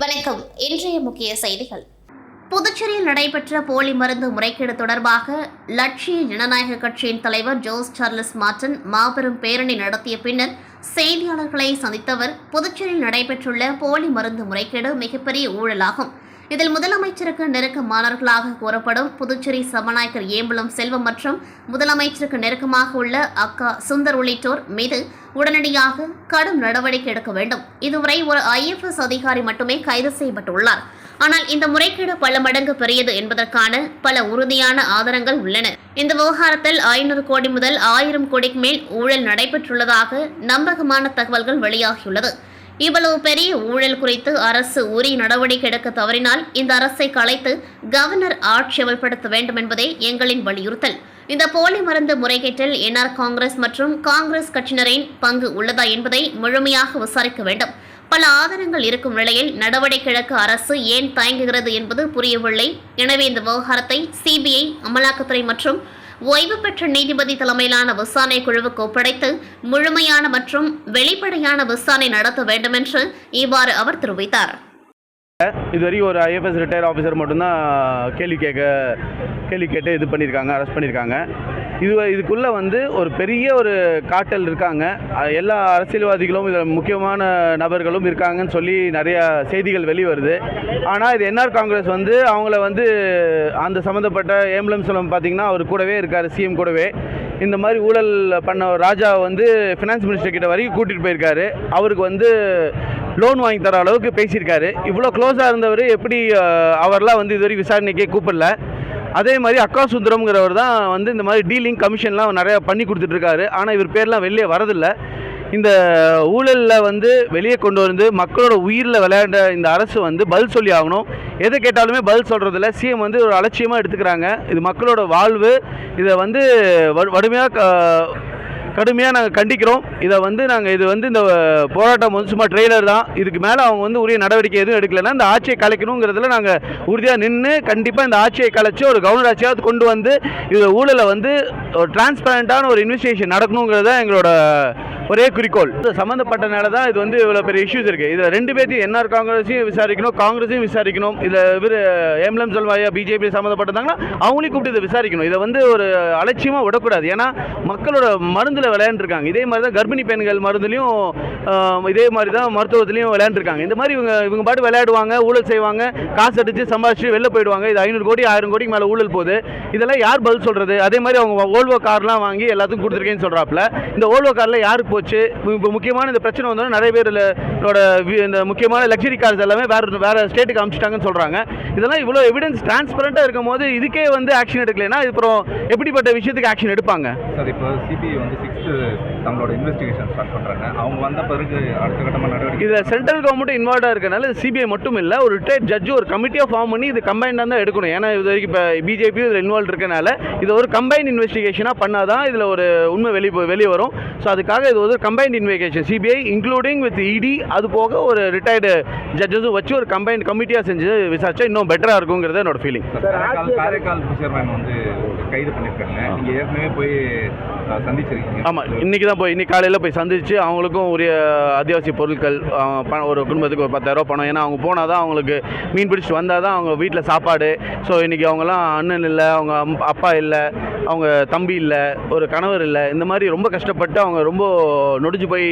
வணக்கம். இன்றைய முக்கிய செய்திகள். புதுச்சேரியில் நடைபெற்ற போலி மருந்து முறைகேடு தொடர்பாக லட்சிய ஜனநாயக கட்சியின் தலைவர் ஜோஸ் சார்லஸ் மார்டன் மாபெரும் பேரணி நடத்திய பின்னர் செய்தியாளர்களை சந்தித்தவர், புதுச்சேரியில் நடைபெற்றுள்ள போலி மருந்து முறைகேடு மிகப்பெரிய ஊழலாகும். இதில் முதலமைச்சருக்கு நெருக்கமானவர்களாக கூறப்படும் புதுச்சேரி சபாநாயகர் ஏம்பலம் செல்வம் மற்றும் முதலமைச்சருக்கு நெருக்கமாக உள்ள அக்கா சுந்தர் உள்ளிட்டோர் மீது உடனடியாக கடும் நடவடிக்கை எடுக்க வேண்டும். இதுவரை ஒரு IFS அதிகாரி மட்டுமே கைது செய்யப்பட்டுள்ளார். ஆனால் இந்த முறைகேடு பல மடங்கு பெரியது என்பதற்கான பல உறுதியான ஆதாரங்கள் உள்ளன. இந்த விவகாரத்தில் 500 கோடி முதல் 1000 கோடிக்கு மேல் ஊழல் நடைபெற்றுள்ளதாக நம்பகமான தகவல்கள் வெளியாகியுள்ளது. இவ்வளவு பெரிய ஊழல் குறித்து அரசு உரிய நடவடிக்கை எடுக்க தவறினால் இந்த அரசை கலைத்து கவர்னர் ஆட்சி அமல்படுத்த வேண்டும் என்பதே எங்களின் வலியுறுத்தல். இந்த போலி மருந்து முறைகேட்டில் NR காங்கிரஸ் மற்றும் காங்கிரஸ் கட்சியினரின் பங்கு உள்ளதா என்பதை முழுமையாக விசாரிக்க வேண்டும். பல ஆதாரங்கள் இருக்கும் நிலையில் நடவடிக்கை எடுக்க அரசு ஏன் தயங்குகிறது என்பது புரியவில்லை. எனவே இந்த விவகாரத்தை CBI, அமலாக்கத்துறை மற்றும் ஓய்வு பெற்ற நீதிபதி தலைமையிலான விசாரணை குழுவுக்கு ஒப்படைத்து முழுமையான மற்றும் வெளிப்படையான விசாரணை நடத்த வேண்டும் என்று இவ்வாறு அவர் தெரிவித்தார். இதுவரை ஒரு IFS ரிட்டையர் ஆஃபீஸர் மட்டும்தான் கேள்வி கேட்டு இது பண்ணியிருக்காங்க, அரெஸ்ட் பண்ணியிருக்காங்க. இதுக்குள்ளே ஒரு பெரிய ஒரு காட்டல் இருக்காங்க. எல்லா அரசியல்வாதிகளும் இதில் முக்கியமான நபர்களும் இருக்காங்கன்னு சொல்லி நிறையா செய்திகள் வெளிவருது. ஆனால் இது NR காங்கிரஸ் அவங்கள அந்த சம்மந்தப்பட்ட ஏம்பலம் செல்வம் பார்த்திங்கன்னா அவர் கூடவே இருக்கார், CM கூடவே. இந்த மாதிரி ஊழல் பண்ண ராஜா ஃபினான்ஸ் மினிஸ்டர் கிட்ட வரைக்கும் கூட்டிகிட்டு போயிருக்காரு. அவருக்கு லோன் வாங்கி தர அளவுக்கு பேசியிருக்காரு. இவ்வளோ க்ளோஸாக இருந்தவர் எப்படி அவர்லாம் இதுவரை விசாரணைக்கே கூப்பிடல. அதே மாதிரி அக்கா சுந்தரம்ங்கிறவர் தான் இந்த மாதிரி டீலிங் கமிஷன்லாம் நிறையா பண்ணி கொடுத்துட்ருக்காரு. ஆனால் இவர் பேர்லாம் வெளியே வரதில்லை. இந்த ஊழலில் வெளியே கொண்டு வந்து மக்களோட உயிரில் விளையாண்ட இந்த அரசு பதில் சொல்லி ஆகணும். எதை கேட்டாலுமே பதில் சொல்கிறதில்ல. CM ஒரு அலட்சியமாக எடுத்துக்கிறாங்க. இது மக்களோட வாழ்வு. இதை கடுமையாக நாங்கள் கண்டிக்கிறோம். இதை நாங்கள் இந்த போராட்டம் சும்மா ட்ரெய்லர் தான். இதுக்கு மேலே அவங்க உரிய நடவடிக்கை எதுவும் எடுக்கலைன்னா இந்த ஆட்சியை கலைக்கணுங்கிறதுல நாங்கள் உறுதியாக நின்று கண்டிப்பாக இந்த ஆட்சியை கலைச்சி ஒரு கவர்னர் ஆட்சியாவது கொண்டு இது ஊழலை ஒரு டிரான்ஸ்பரண்டான ஒரு இன்வெஸ்டிகேஷன் நடக்கணுங்கிறத எங்களோட ஒரே குறிக்கோள். சம்மந்தப்பட்டனால தான் இது இவ்வளோ பெரிய இஷ்யூஸ் இருக்குது. இதில் 2 பேர்த்தையும் NR காங்கிரஸையும் விசாரிக்கணும், காங்கிரஸையும் விசாரிக்கணும். இதில் இவர் ஏம்பலம் செல்வாயா BJP சம்மந்தப்பட்டதாங்கன்னா அவங்களையும் கூப்பிட்டு இதை விசாரிக்கணும். இதை ஒரு அலட்சியமாக விடக்கூடாது. ஏன்னா மக்களோட மருந்தில் விளையாண்டுருக்காங்க. இதே மாதிரி தான் கர்ப்பிணி பெண்கள் மருந்துலையும் இதே மாதிரி தான் மருத்துவத்திலையும் விளையாண்டுருக்காங்க. இந்த மாதிரி இவங்க பாட்டு விளையாடுவாங்க, ஊழல் செய்வாங்க, காசு அடித்து சம்பாதிச்சு வெளில போயிடுவாங்க. இது 500 கோடி 1000 கோடிக்கு மேலே ஊழல் போகுது. இதெல்லாம் யார் பதில் சொல்கிறது? அதே மாதிரி அவங்க ஓல்வோ கார்லாம் வாங்கி எல்லாத்துக்கும் கொடுத்துருக்கேன்னு சொல்கிறாப்புல. இந்த ஓல்வோ காரில் யாருக்கு போச்சு? இப்போ முக்கியமான இந்த பிரச்சனை வந்தோன்னா நிறைய பேரோட இந்த முக்கியமான லக்ஸரி கார்ஸ் எல்லாமே வேறு ஸ்டேட்டுக்கு அனுப்பிச்சிட்டாங்கன்னு சொல்கிறாங்க. இதெல்லாம் இவ்வளோ எவிடன்ஸ் டிரான்ஸ்பரண்ட்டாக இருக்கும் போது இதுக்கே ஆக்ஷன் எடுக்கலைன்னா அப்புறம் எப்படிப்பட்ட விஷயத்துக்கு ஆக்ஷன் எடுப்பாங்க? சார், இப்போ CBI 6th நம்மளோட இன்வெஸ்டிகேஷன் ஸ்டார்ட் பண்ணுறாங்க. அவங்க வந்த பிறகு அடுத்த கட்டமாக நடவடிக்கை. இதில் சென்ட்ரல் கவர்மெண்ட் இன்வால்வாக இருக்கனால CBI மட்டும் இல்லை, ஒரு ரிட்டையர்ட் ஜட்ஜு ஒரு கமிட்டியாக ஃபார்ம் பண்ணி இது கம்பைண்டாக தான் எடுக்கணும். ஏன்னா இது வரைக்கும் இப்போ BJP இதில் இன்வால்வ் இருக்கனால இது ஒரு கம்பைண்ட் இன்வெஸ்டிகேஷனாக பண்ணால் தான் இதில் ஒரு உண்மை வெளியே வரும். ஸோ அதுக்காக இது ஒரு combined investigation CBI including with ED அது போக ஒரு ரிட்டையர்டு ஜட்ஜஸும் வச்சு ஒரு கம்பைண்ட் கமிட்டியாக செஞ்சு விசாரிச்சா இன்னும் பெட்டராக இருக்குங்கிறது என்னோட ஃபீலிங். காரைக்கால் ஃபிஷர்மேன் கைது பண்ணியிருக்காங்க. நீங்கள் ஏற்கனவே போய் சந்திச்சிருக்கீங்க? ஆமாம், இன்னைக்கு காலையில் போய் சந்திச்சு அவங்களுக்கும் உரிய அத்தியாவசிய பொருட்கள், ஒரு குடும்பத்துக்கு ஒரு 10,000 பணம். ஏன்னா அவங்க போனால் தான் அவங்களுக்கு மீன் பிடிச்சிட்டு வந்தால் தான் அவங்க வீட்டில் சாப்பாடு. ஸோ இன்றைக்கி அவங்களாம் அண்ணன் இல்லை, அவங்க அப்பா இல்லை, அவங்க தம்பி இல்லை, ஒரு கணவர் இல்லை. இந்த மாதிரி ரொம்ப கஷ்டப்பட்டு அவங்க ரொம்ப நொடிஞ்சு போய்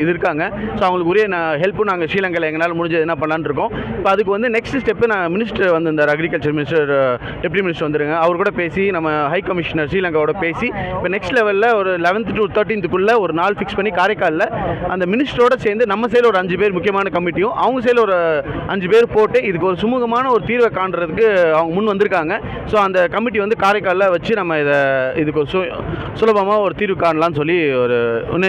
இது இருக்காங்க. ஸோ அவங்களுக்கு உரிய ஹெல்ப்பும் நாங்கள் ஸ்ரீலங்காவில் எங்களால் முடிஞ்சது என்ன பண்ணலான்னு இருக்கோம். இப்போ அதுக்கு நெக்ஸ்ட் ஸ்டெப்பு நான் மினிஸ்டர் இந்த அக்ரிகல்ச்சர் மினிஸ்டர், டெப்டி மினிஸ்டர் வந்துருங்க. அவர் கூட பேசி நம்ம ஹை கமிஷனர் ஸ்ரீலங்காவோட பேசி இப்போ நெக்ஸ்ட் லெவலில் ஒரு 11th to 13th ஒரு நாள் ஃபிக்ஸ் பண்ணி காரைக்காலில் அந்த மினிஸ்டரோட சேர்ந்து நம்ம சைடில் ஒரு 5 பேர் முக்கியமான கமிட்டியும் அவங்க சைடில் ஒரு 5 பேர் போட்டு இதுக்கு ஒரு சுமூகமான ஒரு தீர்வை காண்றதுக்கு அவங்க முன் வந்திருக்காங்க. ஸோ அந்த கமிட்டி காரைக்காலில் வச்சு நம்ம இதுக்கு ஒரு சுலபமாக ஒரு தீர்வு காணலாம்னு சொல்லி ஒரு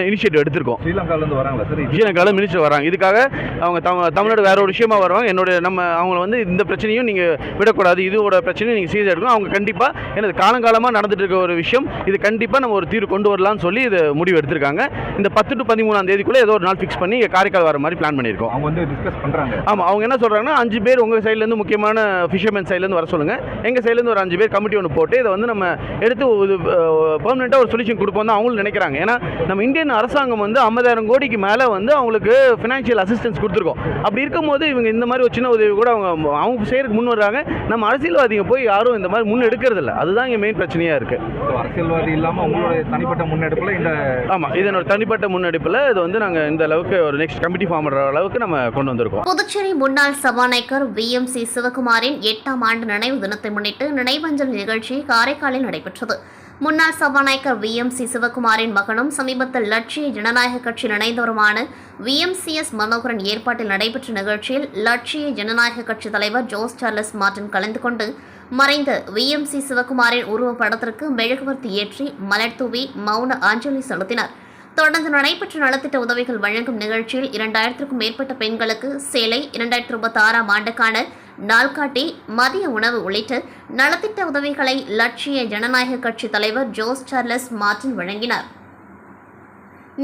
இனிஷியேட்டிவ் எடுத்திருக்கோம். ஸ்ரீலங்காவிலேருந்து வராங்களா சார்? ஸ்ரீலங்காவில் மினிஸ்டர் வராங்க. இதுக்காக அவங்க தமிழ்நாடு வேற ஒரு விஷயமா வருவாங்க. நம்ம அவங்கள இந்த பிரச்சனையும் நீங்கள் விடக்கூடாது, இதோட பிரச்சனையும் நீங்கள் சீரியஸாக எடுக்கணும். அவங்க கண்டிப்பாக எனது காலங்காலமாக நடந்துட்டு இருக்க ஒரு விஷயம், இது கண்டிப்பாக நம்ம ஒரு தீர்வு கொண்டு வரலாம்னு சொல்லி இது முடிவு எடுத்திருக்காங்க. இந்த 10 to 13ஆம் தேதிக்குள்ளே ஏதோ ஒரு நாள் ஃபிக்ஸ் பண்ணி காரைக்கால் வர மாதிரி பிளான் பண்ணியிருக்கோம். அவங்க டிஸ்கஸ் பண்ணுறாங்க. ஆமாம், அவங்க என்ன சொல்கிறாங்கன்னா 5 பேர் உங்கள் சைட்லேருந்து முக்கியமான ஃபிஷர்மேன் சைட்லேருந்து வர சொல்லுங்கள், எங்கள் சைட்லேருந்து ஒரு 5 பேர் கமிட்டி ஒன்று போட்டு இதை நம்ம எடுத்து வந்து ஒரு பெர்மனெண்ட்டாக ஒரு சொல்யூஷன் கொடுப்போம் தான் அவங்களும் நினைக்கிறாங்க. ஏன்னா நம்ம இந்தியன் அரசாங்கம் வந்து 50,000 கோடிக்கு மேலே வந்து அவங்களுக்கு ஃபினான்ஷியல் அசிஸ்டன்ஸ் கொடுத்துருக்கோம். அப்படி இருக்கும்போது இவங்க இந்த மாதிரி ஒரு சின்ன உதவி கூட அவங்க செய்யறதுக்கு முன் வர்றாங்க. நம்ம அரசியல்வாதிங்க போய் யாரும் இந்த மாதிரி முன் எடுக்கிறதில்ல. அதுதான் இங்கே மெயின் பிரச்சனையாக இருக்குது. அரசியல்வாதி இல்லாமல் உங்களுடைய தனிப்பட்ட முன்னெடுப்பில் இந்த இதனோட தனிப்பட்ட முன்னெடுப்பில் இது வந்து நாங்கள் இந்த அளவுக்கு ஒரு நெக்ஸ்ட் கமிட்டி ஃபார்ம் பண்ணுற அளவுக்கு நம்ம கொண்டு வந்திருக்கோம். புதுச்சேரி முன்னாள் சபாநாயகர் VMC சிவகுமாரின் 8ஆம் ஆண்டு நினைவு தினத்தை முன்னிட்டு நினைவஞ்சல் நிகழ்ச்சி காரைக்காலில் நடைபெற்றது. முன்னாள் சபாநாயகர் VMC சிவகுமாரின் மகனும் சமீபத்தில் லட்சிய ஜனநாயக கட்சியில் இணைந்தவருமான VMCS மனோகரன் ஏற்பாட்டில் நடைபெற்ற நிகழ்ச்சியில் லட்சிய ஜனநாயக கட்சி தலைவர் ஜோஸ் சார்லஸ் மார்டின் கலந்து கொண்டு மறைந்த VMC சிவகுமாரின் உருவப்படத்திற்கு மெழுகுவர்த்தி ஏற்றி மலர் தூவி மௌன அஞ்சலி செலுத்தினார். தொடர்ந்து நடைபெற்ற நலத்திட்ட உதவிகள் வழங்கும் நிகழ்ச்சியில் 2000க்கும் மேற்பட்ட பெண்களுக்கு சேலை, 2026ஆம் ஆண்டுக்கான நாள்காட்டி, மதிய உணவு உள்ளிட்ட நலத்திட்ட உதவிகளை லட்சிய ஜனநாயக கட்சி தலைவர் ஜோஸ் சார்லஸ் மார்டின் வழங்கினார்.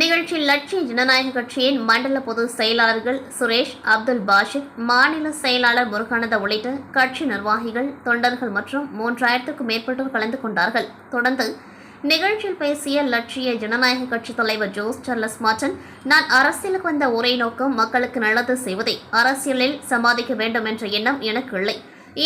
நிகழ்ச்சியில் லட்சிய ஜனநாயக கட்சியின் மண்டல பொதுச் செயலாளர்கள் சுரேஷ், அப்துல் பாஷித், மாநில செயலாளர் முருகானந்த உள்ளிட்ட கட்சி நிர்வாகிகள், தொண்டர்கள் மற்றும் 3000க்கும் மேற்பட்டோர் கலந்து கொண்டார்கள். தொடர்ந்து நிகழ்ச்சியில் பேசிய லட்சிய ஜனநாயக கட்சி தலைவர் ஜோஸ் சார்லஸ் மார்டின், நான் அரசியலுக்கு வந்த ஒரே நோக்கம் மக்களுக்கு நல்லது செய்வதே. அரசியலில் சம்பாதிக்க வேண்டும் என்ற எண்ணம் எனக்கு இல்லை.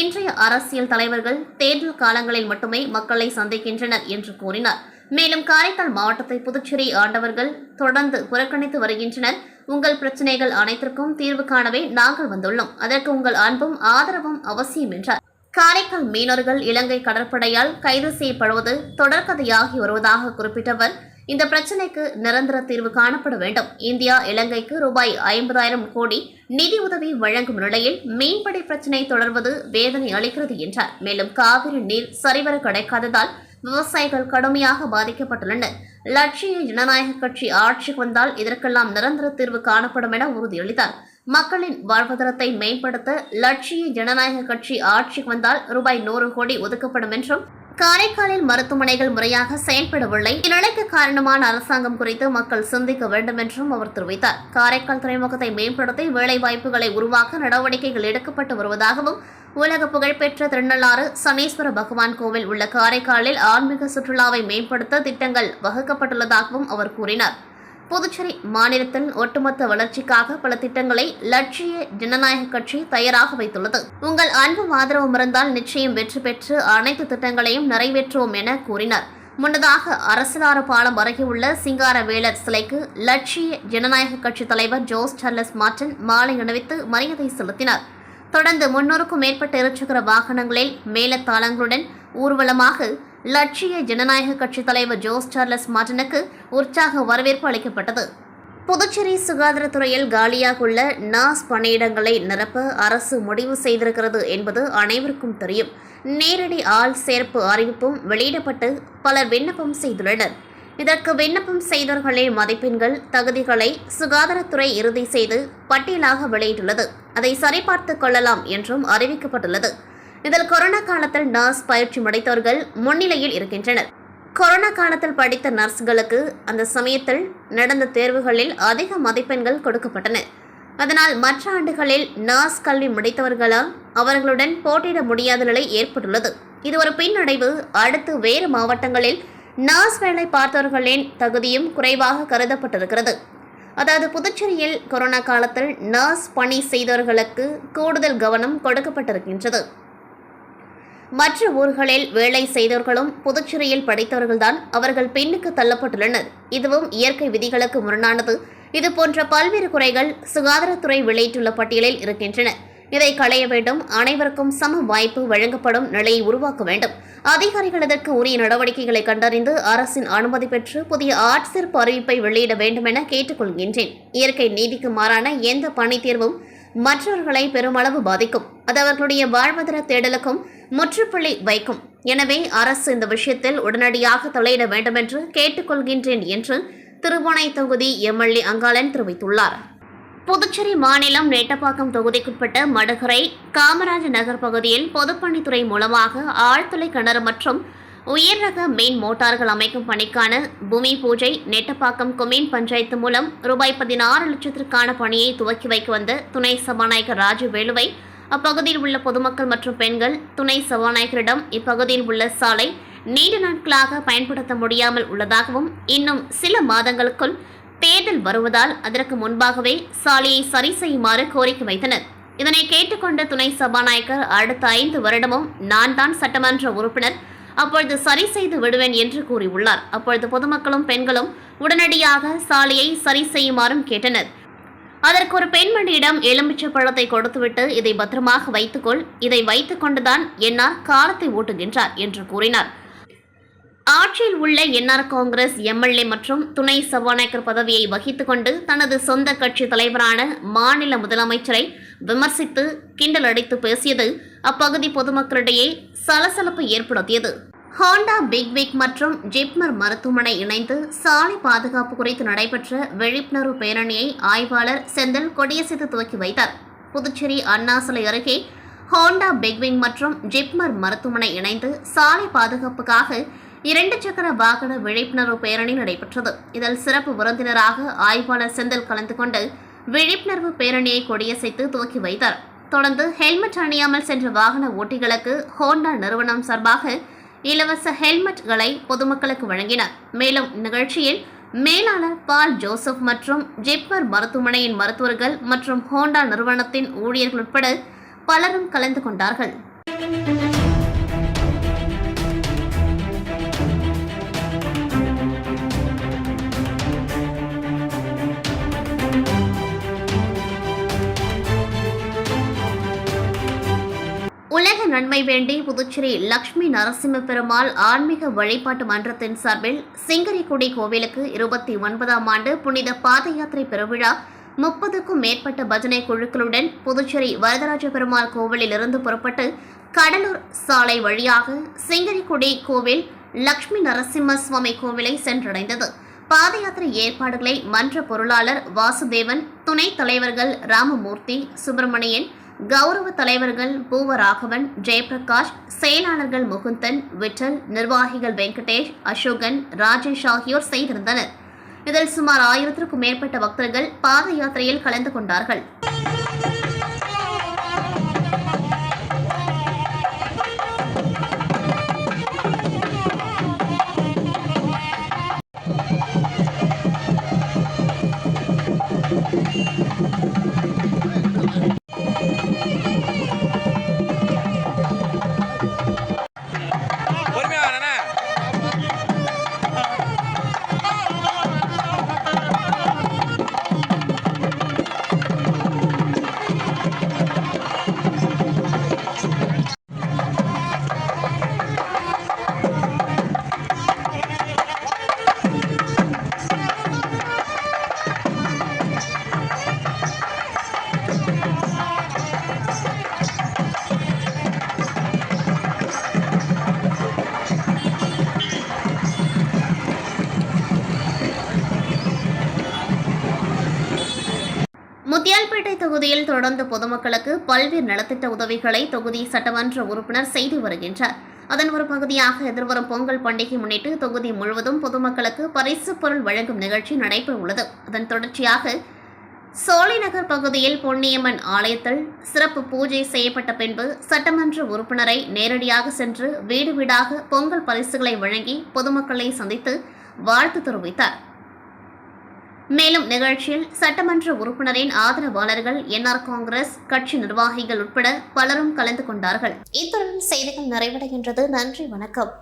இன்றைய அரசியல் தலைவர்கள் தேர்தல் காலங்களில் மட்டுமே மக்களை சந்திக்கின்றனர் என்று கூறினார். மேலும் காரைக்கால் மாவட்டத்தை புதுச்சேரி ஆண்டவர்கள் தொடர்ந்து புறக்கணித்து வருகின்றனர். உங்கள் பிரச்சனைகள் அனைத்திற்கும் தீர்வு காணவே நாங்கள் வந்துள்ளோம். அதற்கு உங்கள் அன்பும் ஆதரவும் அவசியம் என்றார். காரைக்கால் மீனவர்கள் இலங்கை கடற்படையால் கைது செய்யப்படுவது தொடர்கதையாகி வருவதாக குறிப்பிட்ட அவர், இந்த பிரச்சினைக்கு நிரந்தர தீர்வு காணப்பட வேண்டும். இந்தியா இலங்கைக்கு ரூபாய் 50,000 கோடி நிதி உதவி வழங்கும் நிலையில் மீன்பிடி பிரச்சினை தொடர்வது வேதனை அளிக்கிறது என்றார். மேலும் காவிரி நீர் சரிவர கிடைக்காததால் விவசாயிகள் கடுமையாக பாதிக்கப்பட்டுள்ளனர். லட்சிய ஜனநாயக கட்சி ஆட்சிக்கு வந்தால் இதற்கெல்லாம் நிரந்தர தீர்வு காணப்படும் என உறுதியளித்தார். மக்களின் வாழ்வாதாரத்தை மேம்படுத்த லட்சிய ஜனநாயக கட்சி ஆட்சிக்கு வந்தால் ரூபாய் 100 கோடி ஒதுக்கப்படும் என்றும், காரைக்காலில் மருத்துவமனைகள் முறையாக செயல்படவில்லை, இந்நிலைக்கு காரணமான அரசாங்கம் குறித்து மக்கள் சிந்திக்க வேண்டும் என்றும் அவர் தெரிவித்தார். காரைக்கால் துறைமுகத்தை மேம்படுத்தி வேலைவாய்ப்புகளை உருவாக்க நடவடிக்கைகள் எடுக்கப்பட்டு வருவதாகவும், உலக புகழ்பெற்ற திருநள்ளாறு சனீஸ்வர பகவான் கோவில் உள்ள காரைக்காலில் ஆன்மீக சுற்றுலாவை மேம்படுத்த திட்டங்கள் வகுக்கப்பட்டுள்ளதாகவும் அவர் கூறினார். புதுச்சேரி மாநிலத்தின் ஒட்டுமொத்த வளர்ச்சிக்காக பல திட்டங்களை லட்சிய ஜனநாயக கட்சி தயாராக வைத்துள்ளது. உங்கள் அன்பும் ஆதரவும் இருந்தால் நிச்சயம் வெற்றி பெற்று அனைத்து திட்டங்களையும் நிறைவேற்றுவோம் என கூறினார். முன்னதாக அரசலாறு பாலம் அருகே உள்ள சிங்காரவேலர் சிலைக்கு லட்சிய ஜனநாயக கட்சி தலைவர் ஜோஸ் சார்லஸ் மார்டின் மாலை அணிவித்து மரியாதை செலுத்தினார். தொடர்ந்து 300க்கும் மேற்பட்ட இருசக்கர வாகனங்களில் மேலத்தாளங்களுடன் ஊர்வலமாக லட்சிய ஜனநாயக கட்சி தலைவர் ஜோஸ் சார்லஸ் மார்டினுக்கு உற்சாக வரவேற்பு அளிக்கப்பட்டது. புதுச்சேரி சுகாதாரத்துறையில் காலியாக உள்ள நர்ஸ் பணியிடங்களை நிரப்ப அரசு முடிவு செய்திருக்கிறது என்பது அனைவருக்கும் தெரியும். நேரடி ஆள் சேர்ப்பு அறிவிப்பும் வெளியிடப்பட்டு பலர் விண்ணப்பம் செய்துள்ளனர். இதற்கு விண்ணப்பம் செய்தவர்களின் மதிப்பெண்கள், தகுதிகளை சுகாதாரத்துறை இறுதி செய்து பட்டியலாக வெளியிட்டுள்ளது. அதை சரிபார்த்துக் கொள்ளலாம் என்றும் அறிவிக்கப்பட்டுள்ளது. இதில் கொரோனா காலத்தில் நர்ஸ் பயிற்சி முடித்தவர்கள் முன்னிலையில் இருக்கின்றனர். கொரோனா காலத்தில் படித்த நர்ஸ்களுக்கு அந்த சமயத்தில் நடந்த தேர்வுகளில் அதிக மதிப்பெண்கள் கொடுக்கப்பட்டன. அதனால் மற்ற ஆண்டுகளில் நர்ஸ் கல்வி முடித்தவர்களால் அவர்களுடன் போட்டியிட முடியாத நிலை ஏற்பட்டுள்ளது. இது ஒரு பின்னடைவு. அடுத்து வேறு மாவட்டங்களில் நர்ஸ் வேலை பார்த்தவர்களின் தகுதியும் குறைவாக கருதப்பட்டிருக்கிறது. அதாவது புதுச்சேரியில் கொரோனா காலத்தில் நர்ஸ் பணி செய்தவர்களுக்கு கூடுதல் கவனம் கொடுக்கப்பட்டிருக்கின்றது. மற்ற ஊர்களில் வேலை செய்தவர்களும் புதுச்சேரியில் படித்தவர்கள்தான் அவர்கள் பின்னுக்கு தள்ளப்பட்டுள்ளனர். இதுவும் இயற்கை விதிகளுக்கு முரணானது. இதுபோன்ற பல்வேறு குறைகள் சுகாதாரத்துறை வெளியிட்டுள்ள பட்டியலில் இருக்கின்றன. இதை களைய வேண்டும். அனைவருக்கும் சம வாய்ப்பு வழங்கப்படும் நிலையை உருவாக்க வேண்டும். அதிகாரிகள் இதற்கு உரிய நடவடிக்கைகளை கண்டறிந்து அரசின் அனுமதி பெற்று புதிய ஆட்சேர்ப்பு அறிவிப்பை வெளியிட வேண்டும் என கேட்டுக்கொள்கின்றேன். இயற்கை நீதிக்கு மாறான எந்த பணி தேர்வும் மற்றவர்களை பெருமளவு பாதிக்கும். அது அவர்களுடைய வாழ்வாதார தேடலுக்கும் முற்றுப்புள்ளி வைக்கும். எனவே அரசு இந்த விஷயத்தில் உடனடியாக தலையிட வேண்டும் என்று கேட்டுக்கொள்கின்றேன் என்று திருவோணை தொகுதி MLA அங்காளன் தெரிவித்துள்ளார். புதுச்சேரி மாநிலம் நெட்டப்பாக்கம் தொகுதிக்குட்பட்ட மடுகரை காமராஜ் நகர் பகுதியில் பொதுப்பணித்துறை மூலமாக ஆழ்துளை கிணறு மற்றும் உயர் ரக மீன் மோட்டார்கள் அமைக்கும் பணிக்கான பூமி பூஜை நெட்டப்பாக்கம் கொம்யூன் பஞ்சாயத்து மூலம் ரூபாய் 16 லட்சத்திற்கான பணியை துவக்கி வைக்க வந்த துணை சபாநாயகர் ராஜு வேலுவை அப்பகுதியில் உள்ள பொதுமக்கள் மற்றும் பெண்கள் துணை சபாநாயகரிடம் இப்பகுதியில் உள்ள சாலை நீண்ட நாட்களாக பயன்படுத்த முடியாமல் உள்ளதாகவும் இன்னும் சில மாதங்களுக்குள் தேர்தல் வருவதால் அதற்கு முன்பாகவே சாலையை சரி செய்யுமாறு கோரிக்கை வைத்தனர். இதனை கேட்டுக்கொண்ட துணை சபாநாயகர் அடுத்த 5 வருடமும் நான் தான் சட்டமன்ற உறுப்பினர், அப்பொழுது சரி செய்து விடுவேன் என்று கூறியுள்ளார். அப்பொழுது பொதுமக்களும் பெண்களும் உடனடியாக சாலையை சரி செய்யுமாறும் கேட்டனர். அதற்கு ஒரு பெண்மணியிடம் எலுமிச்சை பழத்தை கொடுத்துவிட்டு இதை பத்திரமாக வைத்துக்கொள், இதை வைத்துக் கொண்டுதான் என்ஆர் காலத்தை ஓட்டுகின்றார் என்று கூறினார். ஆட்சியில் உள்ள என்ஆர் காங்கிரஸ் எம்எல்ஏ மற்றும் துணை சபாநாயகர் பதவியை வகித்துக் கொண்டு தனது சொந்த கட்சி தலைவரான மாநில முதலமைச்சரை விமர்சித்து கிண்டல் அடித்து பேசியது அப்பகுதி பொதுமக்களிடையே சலசலப்பு ஏற்படுத்தியது. ஹோண்டா பிக்விக் மற்றும் ஜிப்மர் மருத்துவமனை இணைந்து சாலை பாதுகாப்பு குறித்து நடைபெற்ற விழிப்புணர்வு பேரணியை ஆய்வாளர் செந்தில் கொடியசைத்து துவக்கி வைத்தார். புதுச்சேரி அண்ணா சிலை அருகே ஹோண்டா பிக்விக் மற்றும் ஜிப்மர் மருத்துவமனை இணைந்து சாலை பாதுகாப்புக்காக 2 சக்கர வாகன விழிப்புணர்வு பேரணி நடைபெற்றது. இதில் சிறப்பு விருந்தினராக ஆய்வாளர் செந்தில் கலந்து கொண்டு விழிப்புணர்வு பேரணியை கொடியசைத்து துவக்கி வைத்தார். தொடர்ந்து ஹெல்மெட் அணியாமல் சென்ற வாகன ஓட்டிகளுக்கு ஹோண்டா நிறுவனம் சார்பாக இலவச ஹெல்மெட்களை பொதுமக்களுக்கு வழங்கினார். மேலும் நிகழ்ச்சியில் மேலாளர் பால் ஜோசப் மற்றும் ஜிப்மர் மருத்துவமனையின் மருத்துவர்கள் மற்றும் ஹோண்டா நிறுவனத்தின் ஊழியர்கள் உட்பட பலரும் கலந்து கொண்டார்கள். உலக நன்மை வேண்டி புதுச்சேரி லட்சுமி நரசிம்ம பெருமாள் ஆன்மீக வழிபாட்டு மன்றத்தின் சார்பில் சிங்கரிக்குடி கோவிலுக்கு 29ஆம் ஆண்டு புனித பாத யாத்திரை பெருவிழா 30க்கும் மேற்பட்ட பஜனை குழுக்களுடன் புதுச்சேரி வரதராஜ பெருமாள் கோவிலில் இருந்து புறப்பட்டு கடலூர் சாலை வழியாக சிங்கரிக்குடி கோவில் லட்சுமி நரசிம்ம சுவாமி கோவிலை சென்றடைந்தது. பாத யாத்திரை ஏற்பாடுகளை மன்ற பொருளாளர் வாசுதேவன், துணைத் தலைவர்கள் ராமமூர்த்தி, சுப்பிரமணியன், கௌரவ தலைவர்கள் பூவராகவன், ஜெயபிரகாஷ், செயலாளர்கள் முகுந்தன், விட்டல், நிர்வாகிகள் வெங்கடேஷ், அசோகன், ராஜேஷ் ஆகியோர் செய்திருந்தனர். இதில் சுமார் 1000க்கும் மேற்பட்ட பக்தர்கள் பாத யாத்திரையில் கலந்து கொண்டார்கள். முத்தியால்பேட்டை தொகுதியில் தொடர்ந்து பொதுமக்களுக்கு பல்வேறு நலத்திட்ட உதவிகளை தொகுதி சட்டமன்ற உறுப்பினர் செய்து வருகின்றார். அதன் ஒரு பகுதியாக எதிர்வரும் பொங்கல் பண்டிகை முன்னிட்டு தொகுதி முழுவதும் பொதுமக்களுக்கு பரிசு பொருள் வழங்கும் நிகழ்ச்சி நடைபெற உள்ளது. அதன் தொடர்ச்சியாக சோலைநகர் பகுதியில் பொன்னியம்மன் ஆலயத்தில் சிறப்பு பூஜை செய்யப்பட்ட பின்பு சட்டமன்ற உறுப்பினரை நேரடியாக சென்று வீடு வீடாக பொங்கல் பரிசுகளை வழங்கி பொதுமக்களை சந்தித்து வாழ்த்து தெரிவித்தார். மேலும் நிகழ்ச்சியில் சட்டமன்ற உறுப்பினரின் ஆதரவாளர்கள், என்ஆர் காங்கிரஸ் கட்சி நிர்வாகிகள் உட்பட பலரும் கலந்து கொண்டார்கள். இத்துடன் செய்திகள் நிறைவடைகின்றது. நன்றி, வணக்கம்.